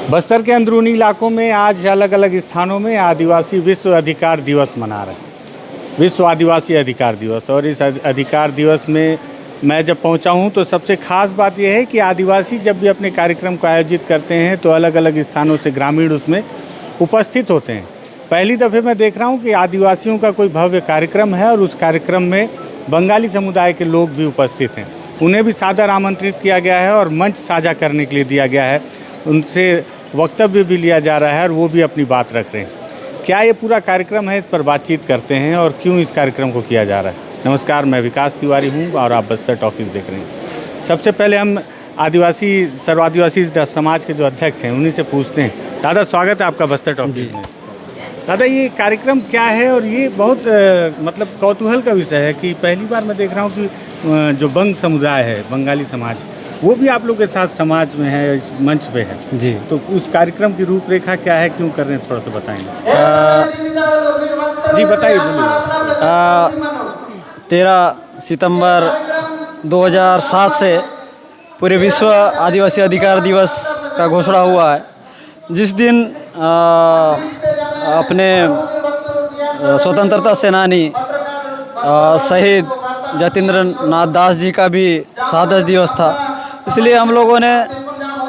बस्तर के अंदरूनी इलाकों में आज अलग अलग स्थानों में आदिवासी विश्व अधिकार दिवस मना रहे हैं। विश्व आदिवासी अधिकार दिवस। और इस अधिकार दिवस में मैं जब पहुंचा हूं तो सबसे खास बात यह है कि आदिवासी जब भी अपने कार्यक्रम को आयोजित करते हैं तो अलग अलग स्थानों से ग्रामीण उसमें उपस्थित होते हैं। पहली दफ़े मैं देख रहा हूं कि आदिवासियों का कोई भव्य कार्यक्रम है और उस कार्यक्रम में बंगाली समुदाय के लोग भी उपस्थित हैं। उन्हें भी सादर आमंत्रित किया गया है और मंच साझा करने के लिए दिया गया है। उनसे वक्तव्य भी लिया जा रहा है और वो भी अपनी बात रख रहे हैं। क्या ये पूरा कार्यक्रम है, इस पर बातचीत करते हैं और क्यों इस कार्यक्रम को किया जा रहा है। नमस्कार, मैं विकास तिवारी हूँ और आप बस्तर टॉकीज देख रहे हैं। सबसे पहले हम आदिवासी सर्वादिवासी समाज के जो अध्यक्ष हैं उन्हीं से पूछते हैं। दादा, स्वागत है आपका बस्तर टॉकीज में। दादा, ये कार्यक्रम क्या है और ये बहुत मतलब कौतूहल का विषय है कि पहली बार मैं देख रहा हूँ कि जो बंग समुदाय है, बंगाली समाज, वो भी आप लोग के साथ समाज में है, इस मंच पे है जी। तो उस कार्यक्रम की रूपरेखा क्या है, क्यों कर रहे हैं, थोड़ा सा बताएंगे। जी बताइए, बोलिए। 13 सितंबर 2007 से पूरे विश्व आदिवासी अधिकार दिवस का घोषणा हुआ है, जिस दिन अपने स्वतंत्रता सेनानी शहीद जतीन्द्र नाथ दास जी का भी शहादत दिवस था। इसलिए हम लोगों ने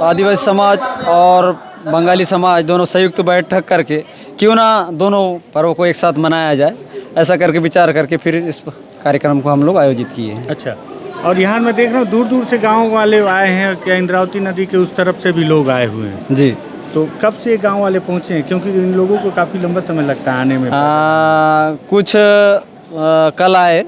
आदिवासी समाज और बंगाली समाज दोनों संयुक्त बैठक करके क्यों ना दोनों पर्व को एक साथ मनाया जाए, ऐसा करके विचार करके फिर इस कार्यक्रम को हम लोग आयोजित किए हैं। अच्छा, और यहाँ मैं देख रहा हूँ दूर दूर से गाँव वाले आए हैं, क्या इंद्रावती नदी के उस तरफ से भी लोग आए हुए हैं जी। तो कब से गांव वाले पहुँचे हैं, क्योंकि इन लोगों को काफ़ी लंबा समय लगता है आने में। कुछ कल आए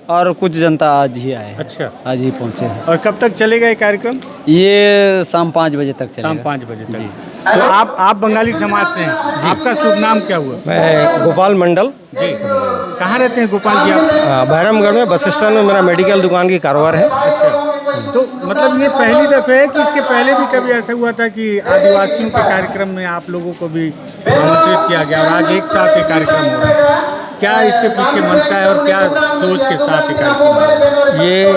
और कुछ जनता आज ही आए। अच्छा, आज ही पहुँचे हैं। और कब तक चलेगा ये कार्यक्रम? ये शाम 5 बजे तक चलेगा। शाम 5 बजे तक जी। तो आप बंगाली समाज से हैं, आपका शुभ नाम क्या हुआ? मैं गोपाल मंडल जी। कहाँ रहते हैं गोपाल जी आप? बहरमगढ़ में बस स्टैंड में मेरा मेडिकल दुकान की कारोबार है। अच्छा, तो मतलब ये पहली दफ़े है कि इसके पहले भी कभी ऐसा हुआ था कि आदिवासियों के कार्यक्रम में आप लोगों को भी आमंत्रित किया गया और आज एक साथ ये कार्यक्रम हो रहा है? क्या इसके पीछे मंशा है और क्या सोच के साथ ये कार्यक्रम हो रहा है? ये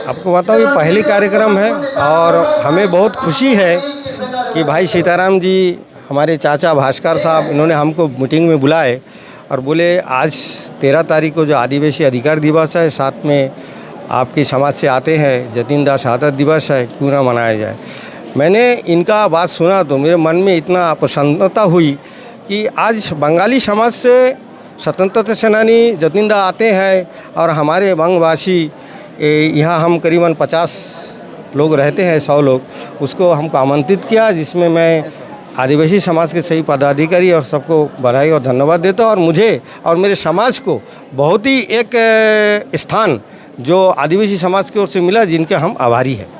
आपको बताओ, ये पहली कार्यक्रम है और हमें बहुत खुशी है कि भाई सीताराम जी, हमारे चाचा भास्कर साहब, इन्होंने हमको मीटिंग में बुलाए और बोले आज 13 तारीख को जो आदिवासी अधिकार दिवस है, साथ में आपकी समाज से आते हैं, जतीन्द्र दास शहादत दिवस है, क्यों ना मनाया जाए। मैंने इनका बात सुना तो मेरे मन में इतना प्रसन्नता हुई कि आज बंगाली समाज से स्वतंत्रता सेनानी जतीन्द्र आते हैं और हमारे बंगवासी यहाँ हम करीबन 50 लोग रहते हैं, 100 लोग, उसको हमको आमंत्रित किया, जिसमें मैं आदिवासी समाज के सही पदाधिकारी और सबको बधाई और धन्यवाद देता हूँ। और मुझे और मेरे समाज को बहुत ही एक स्थान जो आदिवासी समाज की ओर से मिला, जिनके हम आभारी हैं।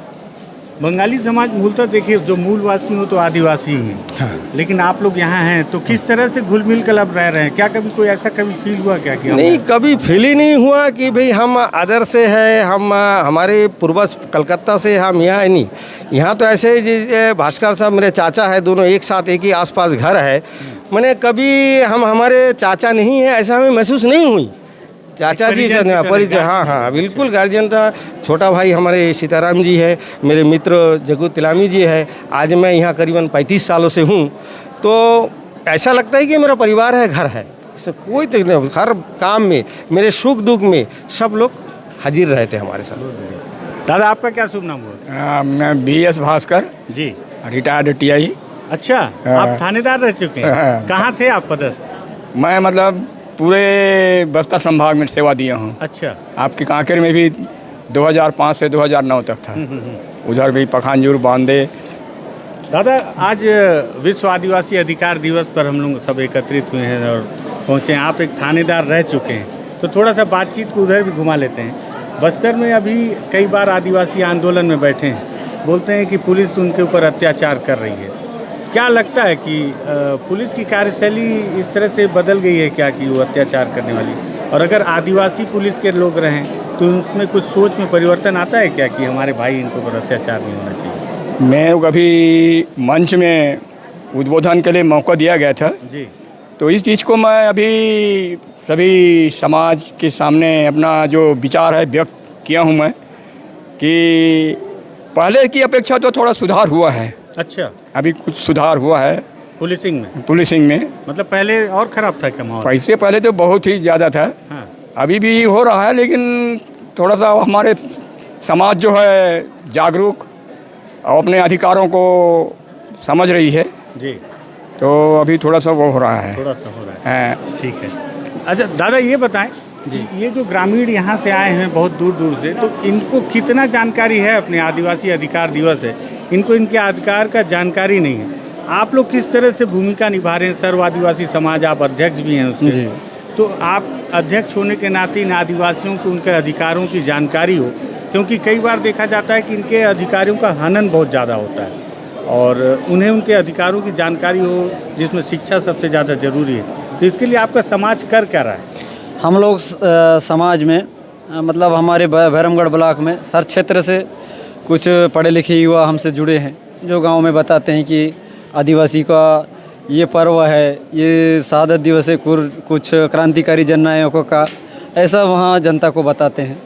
बंगाली समाज मूलतः देखिए, जो मूलवासी हो तो आदिवासी ही हैं। हाँ। लेकिन आप लोग यहाँ हैं तो किस तरह से घुल मिल कर अब रह रहे हैं? क्या कभी कोई ऐसा कभी फील हुआ क्या कि नहीं, कभी फील ही नहीं हुआ कि भाई हम अदर से है, हम हमारे पूर्वज कलकत्ता से, हम यहाँ नहीं। यहाँ तो ऐसे ही भास्कर साहब मेरे चाचा है, दोनों एक साथ एक ही आसपास घर है। मैंने कभी हम हमारे चाचा नहीं है ऐसा हमें महसूस नहीं हुई। चाचा जी परिचय, हाँ, बिल्कुल गार्जियन था। छोटा भाई हमारे सीताराम जी है, मेरे मित्र जगू तिलामी जी है। आज मैं यहाँ करीबन 35 सालों से हूँ, तो ऐसा लगता है कि मेरा परिवार है, घर है। इससे कोई तकलीफ नहीं, हर काम में, मेरे सुख दुख में सब लोग हाजिर रहते हैं हमारे साथ। दादा, आपका क्या शुभ नाम हुआ? मैं BS भास्कर जी, रिटायर्ड TI। अच्छा, आप थानेदार रह चुके हैं। कहाँ थे आप पदस्थ? मैं मतलब पूरे बस्तर संभाग में सेवा दिया हूँ। अच्छा, आपके कांकेर में भी 2005 से 2009 तक था। उधर भी पखानजूर बांधे। दादा, आज विश्व आदिवासी अधिकार दिवस पर हम लोग सब एकत्रित हुए हैं और पहुँचे हैं। आप एक थानेदार रह चुके हैं, तो थोड़ा सा बातचीत को उधर भी घुमा लेते हैं। बस्तर में अभी कई बार आदिवासी आंदोलन में बैठे हैं, बोलते हैं कि पुलिस उनके ऊपर अत्याचार कर रही है। क्या लगता है कि पुलिस की कार्यशैली इस तरह से बदल गई है क्या कि वो अत्याचार करने वाली? और अगर आदिवासी पुलिस के लोग रहें तो उसमें कुछ सोच में परिवर्तन आता है क्या कि हमारे भाई इनको पर अत्याचार नहीं होना चाहिए? मैं कभी मंच में उद्बोधन के लिए मौका दिया गया था जी, तो इस चीज़ को मैं अभी सभी समाज के सामने अपना जो विचार है व्यक्त किया हूँ मैं कि पहले की अपेक्षा तो थोड़ा सुधार हुआ है। अच्छा, अभी कुछ सुधार हुआ है पुलिसिंग में। मतलब पहले और ख़राब था क्या माहौल? पैसे पहले तो बहुत ही ज़्यादा था, हाँ। अभी भी हो रहा है, लेकिन थोड़ा सा हमारे समाज जो है जागरूक और अपने अधिकारों को समझ रही है जी, तो अभी थोड़ा सा वो हो रहा है। थोड़ा सा हो रहा है। हाँ। ठीक है। अच्छा दादा ये बताएं जी, ये जो ग्रामीण यहाँ से आए हैं बहुत दूर दूर से, तो इनको कितना जानकारी है अपने आदिवासी अधिकार दिवस है? इनको इनके अधिकार का जानकारी नहीं है। आप लोग किस तरह से भूमिका निभा रहे हैं? सर्व आदिवासी समाज, आप अध्यक्ष भी हैं उसके, जी। तो आप अध्यक्ष होने के नाते इन आदिवासियों को उनके अधिकारों की जानकारी हो, क्योंकि कई बार देखा जाता है कि इनके अधिकारों का हनन बहुत ज़्यादा होता है और उन्हें उनके अधिकारों की जानकारी हो, जिसमें शिक्षा सबसे ज़्यादा ज़रूरी है। तो इसके लिए आपका समाज कर क्या रहा है? हम लोग समाज में मतलब हमारे भैरमगढ़ ब्लॉक में हर क्षेत्र से कुछ पढ़े लिखे युवा हमसे जुड़े हैं, जो गांव में बताते हैं कि आदिवासी का ये पर्व है, ये शहादत दिवस है, कुछ क्रांतिकारी जननायकों का, ऐसा वहाँ जनता को बताते हैं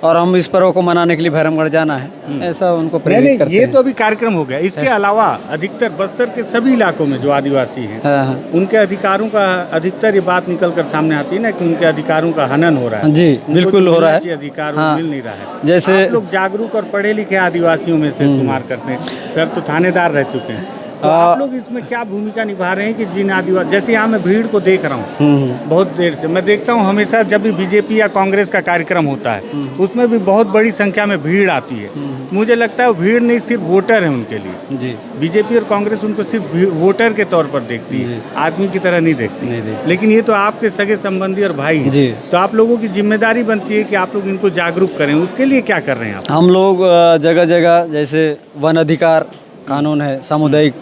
और हम इस पर्व को मनाने के लिए भैरमगढ़ जाना है, ऐसा उनको प्रेरित करते ये हैं। तो अभी कार्यक्रम हो गया। इसके अलावा अधिकतर बस्तर के सभी इलाकों में जो आदिवासी हैं, हाँ, हाँ। उनके अधिकारों का अधिकतर ये बात निकल कर सामने आती है ना कि उनके अधिकारों का हनन हो रहा है। जी, उनको बिल्कुल जो हो रहा मिलना है। चाहिए अधिकार वो हाँ। मिल नहीं रहा है। जैसे आप लोग जागरूक और पढ़े लिखे आदिवासियों में से शुमार करते हैं, सर तो थानेदार रह चुके हैं, तो आप लोग इसमें क्या भूमिका निभा रहे हैं कि जिन आदिवासी, जैसे यहाँ मैं भीड़ को देख रहा हूँ बहुत देर से, मैं देखता हूँ हमेशा जब भी बीजेपी या कांग्रेस का कार्यक्रम होता है उसमें भी बहुत बड़ी संख्या में भीड़ आती है। मुझे लगता है वो भीड़ नहीं, सिर्फ वोटर है उनके लिए। जी, बीजेपी और कांग्रेस उनको सिर्फ वोटर के तौर पर देखती है, आदमी की तरह नहीं देखती। लेकिन ये तो आपके सगे संबंधी और भाई हैं, जी। तो आप लोगों की जिम्मेदारी बनती है कि आप लोग इनको जागरूक करें। उसके लिए क्या कर रहे हैं आप? हम लोग जगह जगह जैसे वन अधिकार कानून है, सामुदायिक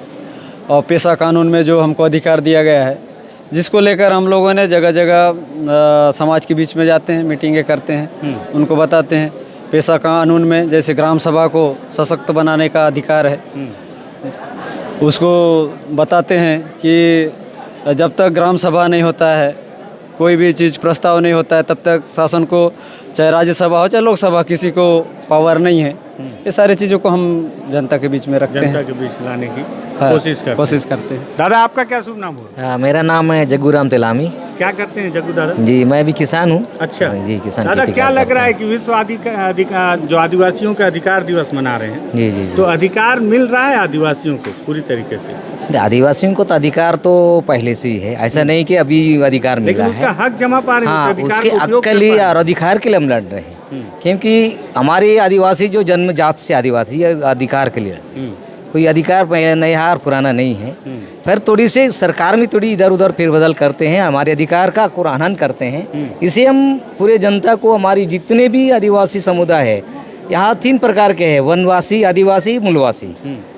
और पेशा कानून में जो हमको अधिकार दिया गया है, जिसको लेकर हम लोगों ने जगह जगह समाज के बीच में जाते हैं, मीटिंगें करते हैं, उनको बताते हैं। पेशा कानून में जैसे ग्राम सभा को सशक्त बनाने का अधिकार है, उसको बताते हैं कि जब तक ग्राम सभा नहीं होता है, कोई भी चीज़ प्रस्ताव नहीं होता है, तब तक शासन को, चाहे राज्यसभा हो चाहे लोकसभा, किसी को पावर नहीं है। ये सारी चीज़ों को हम जनता के बीच में रखते हैं, जनता के बीच लाने की हाँ, कोशिश करते हैं। दादा आपका क्या शुभ नाम हो? मेरा नाम है जग्गूराम तेलामी। क्या करते हैं जग्गू दादा? जी, मैं भी किसान हूँ। अच्छा जी, किसान। दादा खेती क्या कार्य लग करता रहा है हूँ। कि विश्व जो आदिवासियों का अधिकार दिवस मना रहे हैं, जी जी जी। तो अधिकार मिल रहा है आदिवासियों को पूरी तरीके से? आदिवासियों को तो अधिकार तो पहले से ही है, ऐसा नहीं कि अभी अधिकार मिला लेकिन उसका है। हक जमा पा रहे हैं, हाँ, उस अधिकार उसके को हक उपयोग के कर लिए पा रहे और अधिकार के लिए हम लड़ रहे हैं, हैं। क्योंकि हमारे आदिवासी जो जन्मजात से आदिवासी है, अधिकार के लिए कोई अधिकार नया और पुराना नहीं है। फिर थोड़ी से सरकार में थोड़ी इधर उधर फेरबदल करते हैं, हमारे अधिकार का कुराहन करते हैं। इसे हम पूरे जनता को, हमारी जितने भी आदिवासी समुदाय है, यहाँ 3 प्रकार के हैं, वनवासी, आदिवासी, मूलवासी।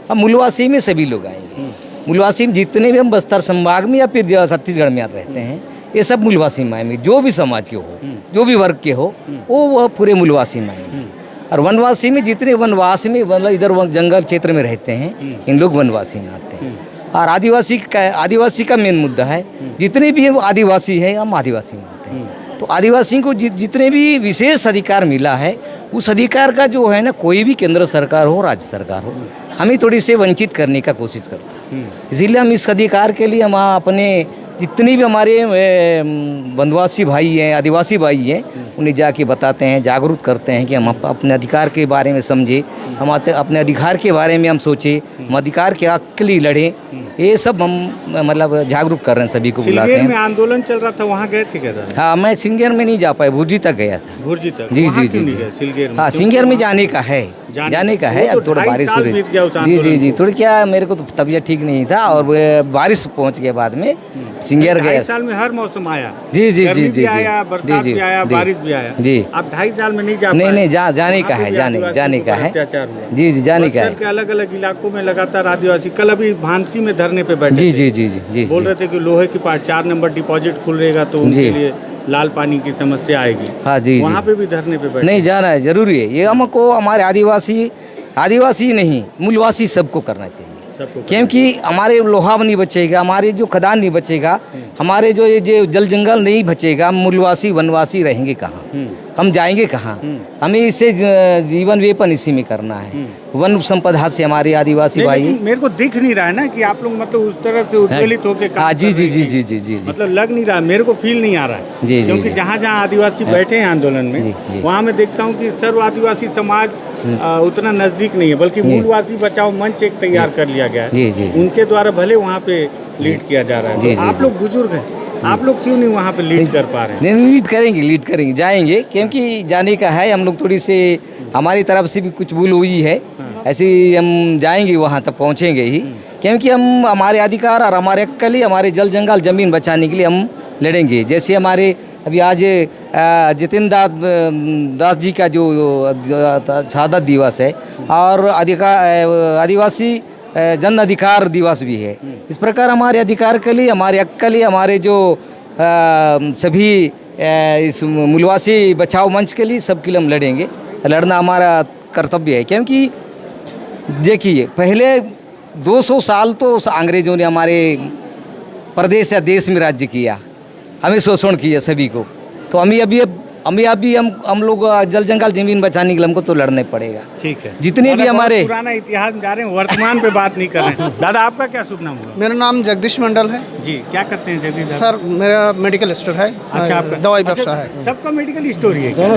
अब मूलवासी में सभी लोग आएंगे। मूलवासी में जितने भी हम बस्तर संभाग में या फिर छत्तीसगढ़ में रहते हैं, ये सब मूलवासी में आएंगे। जो भी समाज के हो, जो भी वर्ग के हो, वो पूरे मूलवासी में आएंगे। और वनवासी में जितने वनवासी में मतलब इधर जंगल क्षेत्र में रहते हैं, इन लोग वनवासी में आते हैं। और आदिवासी का मेन मुद्दा है, जितने भी आदिवासी हैं हम आदिवासी में आते हैं। तो आदिवासी को जितने भी विशेष अधिकार मिला है, उस अधिकार का जो है ना, कोई भी केंद्र सरकार हो, राज्य सरकार हो, हमें थोड़ी से वंचित करने का कोशिश करते हैं। इसीलिए हम इस अधिकार के लिए हम अपने जितने भी हमारे वनवासी भाई हैं, आदिवासी भाई हैं, उन्हें जाके बताते हैं, जागरूक करते हैं कि हम अपने अधिकार के बारे में समझें, हम अपने अधिकार के बारे में हम सोचें, हम अधिकार के हक के लिए लड़ें। ये सब हम मतलब जागरूक कर रहे हैं, सभी को बुलाते सिलगेर हैं। में आंदोलन चल रहा था, वहाँ गए थे क्या दादा? हाँ, मैं सिंगर में नहीं जा पाया, भुर्जी तक गया था। भुर्जी तक? जी वहाँ जी क्यों जी नहीं जी। गए सिलगेर में? हाँ, सिंगर में जाने का है, जाने का है। वो तो अब थोड़ा 2.5 बारिश हो साल रही। बीत गया उस जी आंदोलन जी को। थोड़ी क्या, मेरे को तो तबीयत ठीक नहीं था और बारिश पहुंच के बाद में सिंगर 2.5 गया। साल में हर मौसम आया। जी जी गर्मी जी भी जी आया, बरसात जी, भी आया, जी, बारिश भी आया। जी। आप 2.5 साल में नहीं जा नहीं पाए। नहीं, जाने का वहाँ पे है, भी जाने आदिवासियों का पर है। अत्याचार हुआ। जी जी, जाने का बस्तर है। के अलग अलग इलाकों में लगातार आदिवासी, कल अभी भांसी में धरने पे बैठे जी थे। जी जी जी जी बोल रहे थे कि लोहे की 4 नंबर डिपॉजिट खुल रहेगा तो उनके जी। लिए लाल पानी की समस्या आएगी। हाँ जी वहाँ जी। पे भी धरने पे बैठे। नहीं, जाना है, जरूरी है। ये हमको हमारे आदिवासी नहीं, मूलवासी सबको करना चाहिए, सबको क्योंकि हमारे लोहा नहीं बचेगा, हमारे जो खदान नहीं बचेगा, हमारे जो ये जल जंगल नहीं बचेगा, मूलवासी वनवासी रहेंगे कहाँ? हम जाएंगे कहाँ? हमें इससे जीवन व्यापन इसी में करना है। वन संपदा से हमारे आदिवासी नहीं, भाई। लेकिन मेरे को दिख नहीं रहा है ना कि आप लोग मतलब उस तरह से उद्वेलित होकर काम हाँ जी कर जी रहे जी हैं। जी जी जी जी। मतलब लग नहीं रहा, मेरे को फील नहीं आ रहा है। जी, जी, क्योंकि जी। जहाँ जहाँ आदिवासी बैठे हैं आंदोलन में, जी, जी। वहाँ मैं देखता हूँ कि सर्व आदिवासी समाज उतना नजदीक नहीं है, बल्कि मूलवासी बचाओ मंच एक तैयार कर लिया गया जी, है। जी। उनके द्वारा भले वहाँ पे लीड किया जा रहा है। जी, तो जी, आप जी। लोग बुजुर्ग हैं, आप लोग क्यों नहीं वहाँ पे लीड कर पा रहे हैं? नहीं, लीड करेंगे जाएंगे, क्योंकि जाने का है। हम लोग थोड़ी से हमारी तरफ से भी कुछ भूल हुई है, ऐसे ही हम जाएंगे वहाँ तक पहुँचेंगे ही, क्योंकि हम हमारे अधिकार और हमारे हक के लिए, हमारे जल जंगल जमीन बचाने के लिए हम लड़ेंगे। जैसे हमारे अभी आज जितेंद्र दास जी का जो शहादत दिवस है, और आदिवासी जन अधिकार दिवस भी है। इस प्रकार हमारे अधिकार के लिए, हमारे हक के लिए, हमारे जो सभी इस मूलवासी बचाओ मंच के लिए, सबके लिए हम लड़ेंगे। लड़ना हमारा कर्तव्य है, क्योंकि देखिए पहले 200 साल तो अंग्रेज़ों ने हमारे प्रदेश या देश में राज्य किया, हमें शोषण किया सभी को। तो हम लोग जल जंगल जमीन बचाने के लिए हमको तो लड़ने पड़ेगा। ठीक है, जितने भी बहुत हमारे पुराना इतिहास में जा रहे हैं, वर्तमान पे बात नहीं कर रहे हैं। दादा आपका क्या शुभ नाम हुआ? मेरा नाम जगदीश मंडल है जी, क्या करते हैं जगदीश दादा? सर। मेरा मेडिकल स्टोर है। अच्छा, आपका दवाई अच्छा, व्यवसाय है। सबका मेडिकल स्टोर ही है क्या?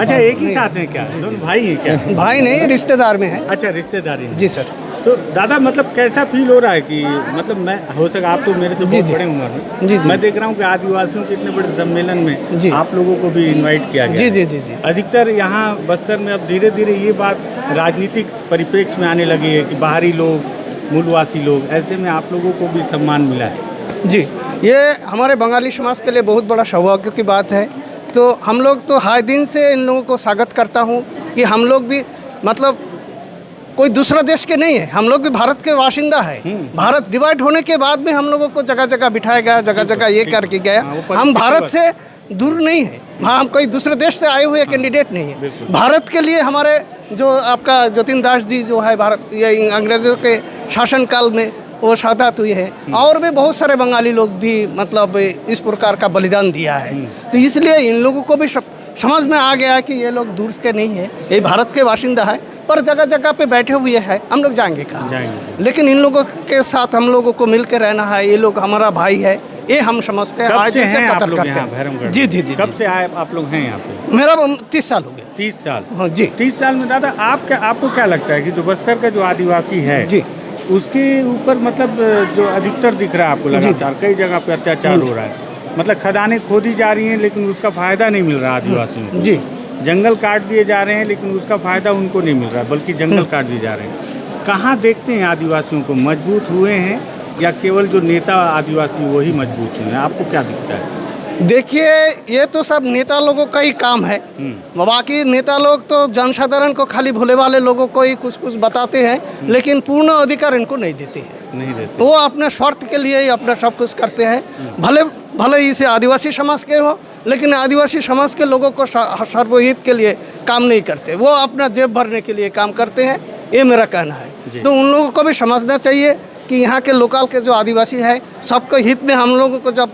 अच्छा, एक ही साथ हैं क्या? दोनों भाई हैं क्या? भाई नहीं, रिश्तेदार में है। अच्छा, रिश्तेदारी में। जी सर। तो दादा मतलब कैसा फील हो रहा है कि मतलब मैं हो सका, आप तो मेरे से बहुत बड़े उम्र में, जी, जी। मैं देख रहा हूँ कि आदिवासियों के इतने बड़े सम्मेलन में जी। आप लोगों को भी इनवाइट किया गया जी है। जी जी जी। अधिकतर यहाँ बस्तर में अब धीरे धीरे ये बात राजनीतिक परिप्रेक्ष्य में आने लगी है कि बाहरी लोग, मूलवासी लोग, ऐसे में आप लोगों को भी सम्मान मिला है। जी, ये हमारे बंगाली समाज के लिए बहुत बड़ा सौभाग्य की बात है। तो हम लोग तो हर दिन से इन लोगों को स्वागत करता हूँ कि हम लोग भी मतलब कोई दूसरा देश के नहीं है, हम लोग भी भारत के बाशिंदा है। भारत डिवाइड होने के बाद में हम लोगों को जगह जगह बिठाया गया, जगह जगह ये करके गया। हम भारत से दूर नहीं है, हम कोई दूसरे देश से आए हुए कैंडिडेट नहीं है। भारत के लिए हमारे जो आपका जतिन दास जी जो है, भारत ये अंग्रेज़ों के शासनकाल में वो शहादत हुई है, और भी बहुत सारे बंगाली लोग भी मतलब इस प्रकार का बलिदान दिया है। तो इसलिए इन लोगों को भी समझ में आ गया कि ये लोग दूर के नहीं है, ये भारत के बाशिंदा है। पर जगह जगह पे बैठे हुए हैं, हम लोग जाएंगे कहाँ? लेकिन इन लोगों के साथ हम लोगों को मिल के रहना है। ये लोग हमारा भाई है, ये हम समझते हैं। आज से कदर करते हैं। जी जी जी। कब से आए आप लोग हैं यहाँ पे? मेरा 30 साल हो गया। 30 साल? हाँ जी। 30 साल में दादा आपको क्या लगता है कि जो बस्तर का जो आदिवासी है जी, उसके ऊपर मतलब जो अधिकतर दिख रहा है आपको लगातार कई जगह पे अत्याचार हो रहा है, मतलब खदानें खोदी जा रही हैं लेकिन उसका फायदा नहीं मिल रहा आदिवासियों को। जी। जंगल काट दिए जा रहे हैं लेकिन उसका फायदा उनको नहीं मिल रहा, बल्कि जंगल काट दिए जा रहे हैं। कहाँ देखते हैं आदिवासियों को मजबूत हुए हैं या केवल जो नेता आदिवासी वही मजबूत हुए हैं? आपको क्या दिखता है? देखिए ये तो सब नेता लोगों का ही काम है। बाकी नेता लोग तो जनसाधारण को खाली भोले वाले लोगों को ही कुछ कुछ बताते हैं, लेकिन पूर्ण अधिकार इनको नहीं देते हैं। नहीं देते। वो अपने स्वार्थ के लिए ही अपना सब कुछ करते हैं। भले इसे आदिवासी समाज के हो, लेकिन आदिवासी समाज के लोगों को सर्वहित के लिए काम नहीं करते, वो अपना जेब भरने के लिए काम करते हैं। ये मेरा कहना है। तो उन लोगों को भी समझना चाहिए कि यहाँ के लोकल के जो आदिवासी है, सबके हित में हम लोगों को जब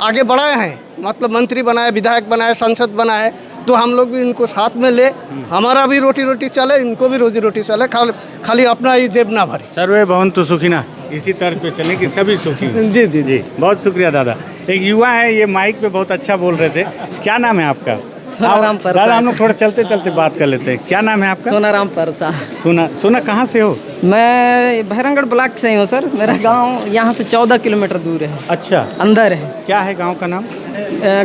आगे बढ़ाए हैं, मतलब मंत्री बनाए, विधायक बनाए, सांसद बनाए, तो हम लोग भी इनको साथ में ले, हमारा भी रोटी चले, इनको भी रोजी रोटी चले, खाली अपना ही जेब ना भरे। सर्वे भवन्तु सुखिनः, इसी तर्ज पे चले कि सभी सुखी हों। जी जी जी। बहुत शुक्रिया दादा। एक युवा है, ये माइक पे बहुत अच्छा बोल रहे थे। क्या नाम है आपका? सोनाराम परसा। दादा हम लोग थोड़ा चलते चलते बात कर लेते हैं। क्या नाम है आपका? सोनाराम परसा। सोना कहाँ से हो? मैं भैरंगढ़ ब्लॉक से हूँ सर। मेरा गांव यहाँ से 14 किलोमीटर दूर है। अच्छा, अंदर है। क्या है गांव का नाम?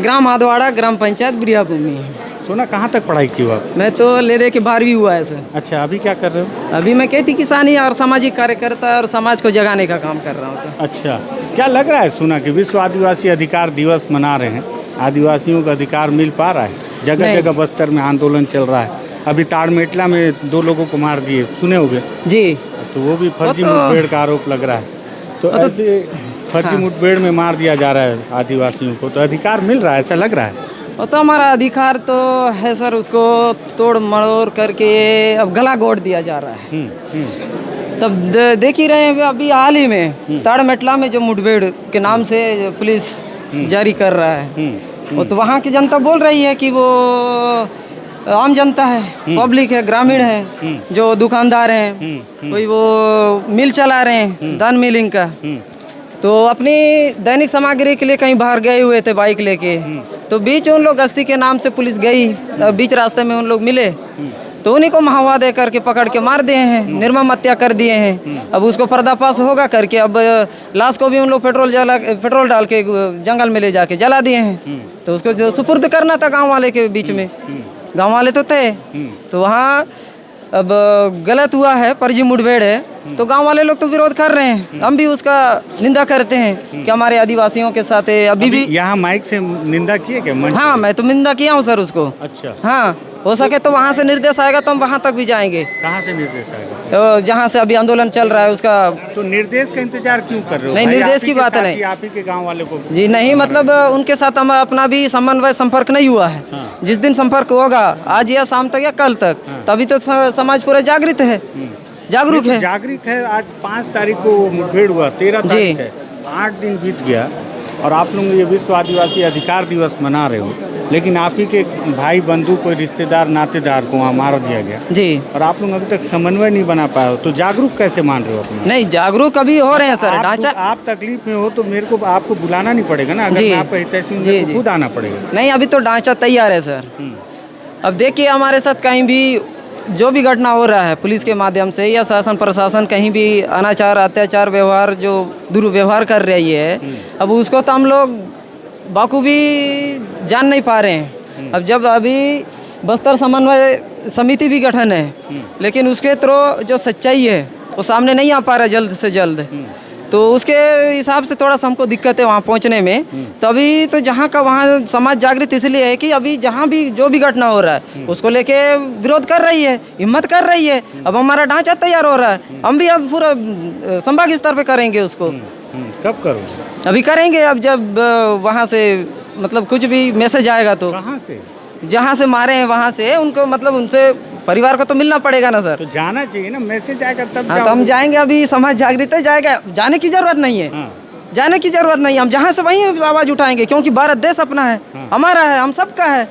ग्राम आदवाड़ा, ग्राम पंचायत बिरिया भूमि है। सोना कहाँ तक पढ़ाई की हो आप? मैं तो ले दे के 12वीं हुआ है सर। अच्छा, अभी क्या कर रहे हो? अभी मैं खेती किसानी और सामाजिक कार्यकर्ता और समाज को जगाने का काम कर रहा हूँ सर। अच्छा, क्या लग रहा है सोना कि विश्व आदिवासी अधिकार दिवस मना रहे हैं, आदिवासियों का अधिकार मिल पा रहा है? जगह जगह बस्तर में आंदोलन चल रहा है। अभी ताड़मेटला में 2 लोगों को मार दिए, सुने होंगे? जी। तो वो भी फर्जी मुठभेड़ का आरोप लग रहा है। तो ऐसे फर्जी मुठभेड़ में मार दिया जा रहा है आदिवासियों को, तो अधिकार मिल रहा है ऐसा लग रहा है? वो तो हमारा अधिकार तो है सर, उसको तोड़ मरोड़ करके अब गला घोट दिया जा रहा है। तब देख ही रहे हैं अभी हाल ही में ताड़मेटला में जो मुठभेड़ के नाम से पुलिस जारी कर रहा है, वो तो वहाँ की जनता बोल रही है कि वो आम जनता है, पब्लिक है, ग्रामीण है, जो दुकानदार हैं, कोई वो मिल चला रहे हैं, दान मिलिंग का, तो अपनी दैनिक सामग्री के लिए कहीं बाहर गए हुए थे बाइक लेके, तो बीच उन लोग गश्ती के नाम से पुलिस गई, बीच रास्ते में उन लोग मिले, तो उन्हीं को महावा दे करके पकड़ के मार दिए हैं, निर्मम हत्या कर दिए हैं। अब उसको पर्दाफाश होगा करके अब लाश को भी उन लोग पेट्रोल डाल के जंगल में ले जाके जला दिए हैं। तो उसको जो सुपुर्द करना था गांव वाले के बीच में, गांव वाले तो थे, तो वहाँ अब गलत हुआ है, फर्जी मुठभेड़ है, तो गांव वाले लोग तो विरोध कर रहे हैं। हम भी उसका निंदा करते हैं कि हमारे आदिवासियों के साथ अभी भी। यहाँ माइक से निंदा किए क्या? हाँ, मैं तो निंदा किया हूँ सर उसको। अच्छा। हाँ, हो सके तो वहाँ से निर्देश आएगा तो हम वहाँ तक भी जाएंगे। कहाँ से निर्देश आएगा? तो जहाँ से अभी आंदोलन चल रहा है उसका। तो निर्देश का इंतजार क्यों कर रहे हो? नहीं, निर्देश की बात नहीं, आप ही के गांव वाले को। जी नहीं, मतलब उनके साथ हम अपना भी समन्वय संपर्क नहीं हुआ है। जिस दिन संपर्क होगा, आज या शाम तक या कल तक, तभी तो समाज पूरा जागृत है, जागरूक है। जागरूक है। आज 5 तारीख को मुठभेड़ हुआ, 13 तारीख है, 8 दिन बीत गया और आप लोग ये विश्व आदिवासी अधिकार दिवस मना रहे हो, लेकिन आप ही के भाई बंधु कोई रिश्तेदार नातेदार को वहाँ मार दिया गया जी, और आप लोग अभी तक समन्वय नहीं बना पाए हो, तो जागरूक कैसे मान रहे हो अपना? नहीं, जागरूक अभी हो रहे हैं सर। ढांचा आप तकलीफ में हो तो मेरे को आपको बुलाना नहीं पड़ेगा ना, अगर जी, मैं आपका हितैषी हूं, मेरे को खुद आना पड़ेगा। नहीं, अभी तो ढांचा तैयार है सर। अब देखिए हमारे साथ कहीं भी जो भी घटना हो रहा है पुलिस के माध्यम से या शासन प्रशासन कहीं भी अनाचार अत्याचार व्यवहार जो दुर्व्यवहार कर रही है, अब उसको तो हम लोग बाखूबी जान नहीं पा रहे हैं। अब जब अभी बस्तर समन्वय समिति भी गठन है, लेकिन उसके थ्रू जो सच्चाई है वो सामने नहीं आ पा रहा है जल्द से जल्द, तो उसके हिसाब से थोड़ा सा हमको दिक्कत है वहाँ पहुँचने में। तभी तो जहाँ का वहाँ समाज जागृत इसलिए है कि अभी जहाँ भी जो भी घटना हो रहा है उसको लेके विरोध कर रही है, हिम्मत कर रही है। अब हमारा ढांचा तैयार हो रहा है, हम भी अब पूरा संभाग स्तर पे करेंगे उसको। कब करोगे? अभी करेंगे, अब जब वहाँ से मतलब कुछ भी मैसेज आएगा तो। कहाँ से? जहाँ से मारे हैं वहाँ से उनको, मतलब उनसे परिवार को तो मिलना पड़ेगा ना सर। तो जाना चाहिए ना, मैसेज आएगा तब। हाँ, तो हम जाएंगे, अभी समाज जागृत है, जाएगा, जाने की जरूरत नहीं है। जाने की जरूरत नहीं है, हम जहाँ से वहीं आवाज़ उठाएंगे, क्योंकि भारत देश अपना है, हमारा है, हम सबका है।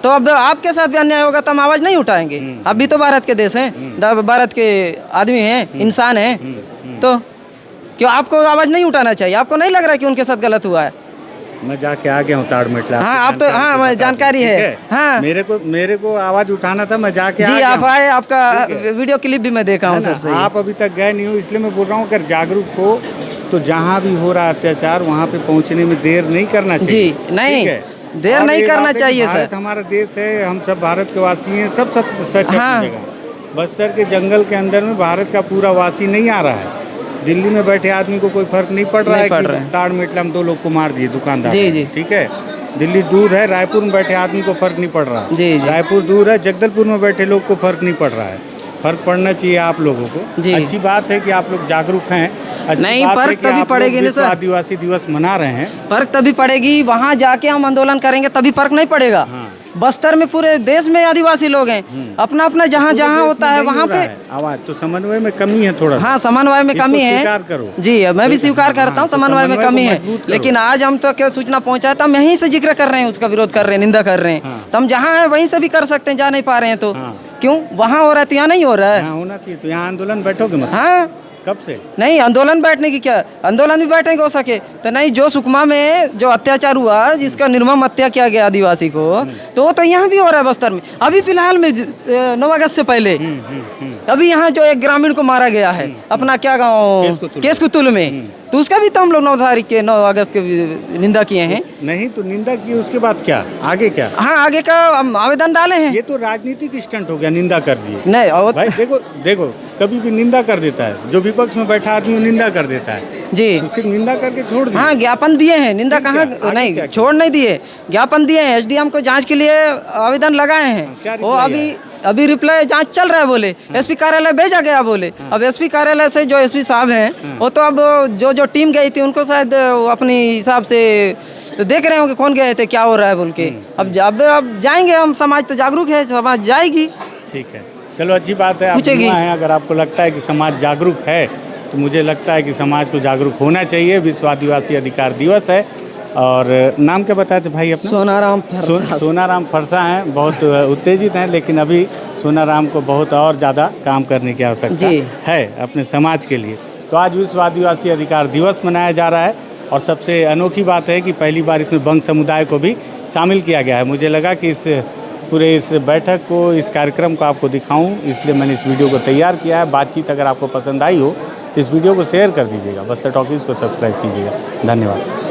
तो अब आपके साथ भी अन्याय होगा तो हम आवाज़ नहीं उठाएंगे। अब भी तो भारत के देश हैं, भारत के आदमी हैं, इंसान हैं, तो क्यों आपको आवाज़ नहीं उठाना चाहिए? आपको नहीं लग रहा है कि उनके साथ गलत हुआ है? मैं जाके आ गया हूँ ताड़मेटला। हाँ, आप तो, हाँ, मैं जानकारी है। हाँ, मेरे को आवाज़ उठाना था, मैं जाके जी, आप आए, आपका वीडियो क्लिप भी मैं देखा हूँ सर से। आप अभी तक गए नहीं हो, इसलिए मैं बोल रहा हूँ अगर जागरूक हो तो जहाँ भी हो रहा अत्याचार वहाँ पे पहुँचने में देर नहीं करना चाहिए। जी नहीं, देर नहीं करना चाहिए सर। भारत हमारा देश है, हम सब भारत के वासी हैं, सब सच है। बस्तर के जंगल के अंदर में भारत का पूरा वासी नहीं आ रहा है। दिल्ली में बैठे आदमी को कोई फर्क नहीं पड़ रहा है कि ताड़मेटला में 2 लोग को मार दिए दुकानदार। जी जी, ठीक है, दिल्ली दूर है, रायपुर में बैठे आदमी को फर्क नहीं पड़ रहा है। जी जी, रायपुर दूर है, जगदलपुर में बैठे लोग को फर्क नहीं पड़ रहा है। फर्क पड़ना चाहिए आप लोगों को। जी, अच्छी बात है कि आप लोग जागरूक हैं। नहीं, फर्क तभी पड़ेगी ना सर। आदिवासी दिवस मना रहे हैं, फर्क तभी पड़ेगी, वहाँ जाके हम आंदोलन करेंगे तभी फर्क नहीं पड़ेगा। बस्तर में पूरे देश में आदिवासी लोग हैं, अपना अपना जहाँ जहाँ होता है वहाँ पे आवाज। तो समन्वय में कमी है थोड़ा। हाँ, समन्वय में कमी है। स्वीकार करो। जी, मैं भी स्वीकार करता हूँ, समन्वय में कमी है, लेकिन आज हम तो क्या सूचना पहुँचा तो हम यहीं से जिक्र कर रहे हैं, उसका विरोध कर रहे हैं, निंदा कर रहे हैं। तो हम जहाँ है वहीं से भी कर सकते हैं, जा नहीं पा रहे हैं तो क्यों? वहाँ हो रहा है तो यहाँ नहीं हो रहा है। होना चाहिए। तो यहाँ आंदोलन बैठोगे मतलब? हाँ, कब से? नहीं, आंदोलन बैठने की क्या, आंदोलन भी बैठेंगे हो सके तो नहीं। जो सुकमा में जो अत्याचार हुआ, जिसका निर्मम हत्या किया गया आदिवासी को, तो वो तो यहाँ भी हो रहा है बस्तर में। अभी फिलहाल में 9 अगस्त से पहले अभी यहाँ जो एक ग्रामीण को मारा गया है, अपना क्या गाँव केसकुतुल में, तो उसका भी तो हम लोग 9 अगस्त के निंदा किए हैं। नहीं तो निंदा की, उसके बाद क्या आगे क्या? हाँ, आगे का हम आवेदन डाले हैं। ये तो राजनीतिक स्टंट हो गया, निंदा कर दिए। नहीं भाई, देखो कभी भी निंदा कर देता है, जो विपक्ष में बैठा आदमी निंदा कर देता है जी, तो सिर्फ निंदा करके छोड़ दिया। हाँ, ज्ञापन दिए हैं, निंदा कहाँ, नहीं छोड़ नहीं दिए, ज्ञापन दिए हैं। SDM को जांच के लिए आवेदन लगाए हैं, वो अभी रिप्लाई जांच चल रहा है बोले। एसपी कार्यालय भेजा गया बोले। अब एसपी कार्यालय से जो एसपी साहब हैं वो तो अब जो टीम गई थी उनको शायद अपनी हिसाब से देख रहे होंगे कौन गए थे, क्या हो रहा है बोल के। अब जाएंगे हम, समाज तो जागरूक है, समाज जाएगी। ठीक है, चलो अच्छी बात है, पूछेगी। अगर आपको लगता है कि समाज जागरूक है तो मुझे लगता है कि समाज को जागरूक होना चाहिए। विश्व आदिवासी अधिकार दिवस है और नाम क्या बताए थे भाई अपना? सोनाराम फरसा। सोनाराम फरसा हैं, बहुत उत्तेजित हैं, लेकिन अभी सोनाराम को बहुत और ज़्यादा काम करने की आवश्यकता है अपने समाज के लिए। तो आज विश्व आदिवासी अधिकार दिवस मनाया जा रहा है और सबसे अनोखी बात है कि पहली बार इसमें बंग समुदाय को भी शामिल किया गया है। मुझे लगा कि इस पूरे इस बैठक को, इस कार्यक्रम को आपको दिखाऊं, इसलिए मैंने इस वीडियो को तैयार किया है। बातचीत अगर आपको पसंद आई हो तो इस वीडियो को शेयर कर दीजिएगा। बस्तर टॉकीज़ को सब्सक्राइब कीजिएगा। धन्यवाद।